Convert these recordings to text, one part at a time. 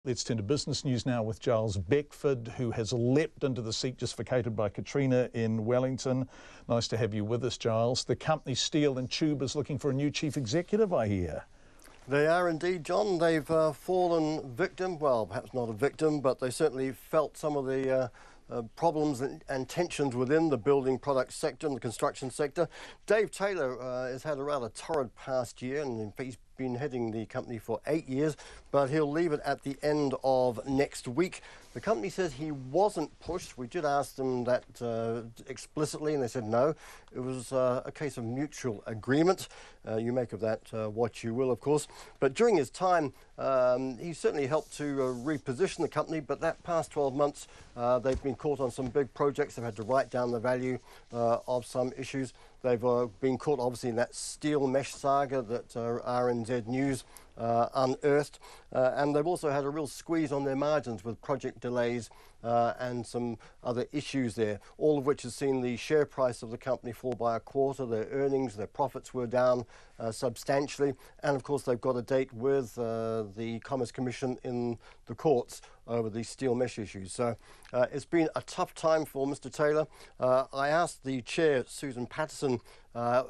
Let's turn to business news now with Giles Beckford, who has leapt into the seat just vacated by Katrina in Wellington. Nice to have you with us, Giles. The company Steel and Tube is looking for a new chief executive, I hear. They are indeed, John. They've fallen victim, well, perhaps not a victim, but they certainly felt some of the problems and tensions within the building products sector and the construction sector. Dave Taylor has had a rather torrid past year, and he's been heading the company for 8 years, but he'll leave it at the end of next week. The company says he wasn't pushed. We did ask them that explicitly, and they said no. It was a case of mutual agreement. You make of that what you will, of course. But during his time, he certainly helped to reposition the company, but that past 12 months, they've been caught on some big projects. They've had to write down the value of some issues. They've been caught, obviously, in that steel mesh saga that RNZ News unearthed. And they've also had a real squeeze on their margins with project delays and some other issues there, all of which has seen the share price of the company fall by a quarter. Their earnings, their profits were down substantially. And, of course, they've got a date with the Commerce Commission in the courts over the steel mesh issues. So it's been a tough time for Mr. Taylor. I asked the chair, Susan Patterson,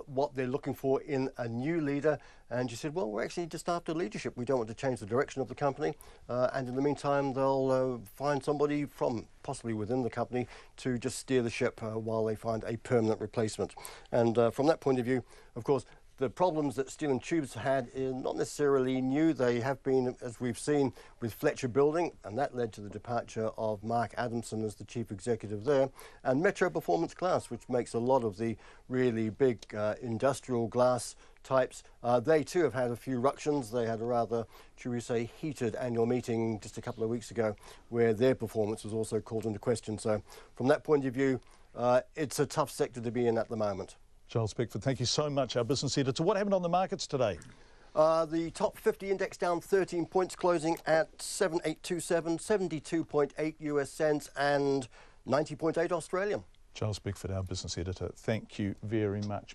what they're looking for in a new leader, and she said, well, we're actually just after leadership. We don't want to change the direction of the company, and in the meantime they'll find somebody from possibly within the company to just steer the ship while they find a permanent replacement. And from that point of view, of course, the problems that Steel and Tube's had are not necessarily new. They have been, as we've seen, with Fletcher Building, and that led to the departure of Mark Adamson as the chief executive there, and Metro Performance Glass, which makes a lot of the really big industrial glass types. They too have had a few ructions. They had a rather, should we say, heated annual meeting just a couple of weeks ago where their performance was also called into question. So from that point of view, it's a tough sector to be in at the moment. Giles Beckford, thank you so much, our business editor. What happened on the markets today? The top 50 index down 13 points, closing at 7827, 72.8 US cents and 90.8 Australian. Giles Beckford, our business editor, thank you very much.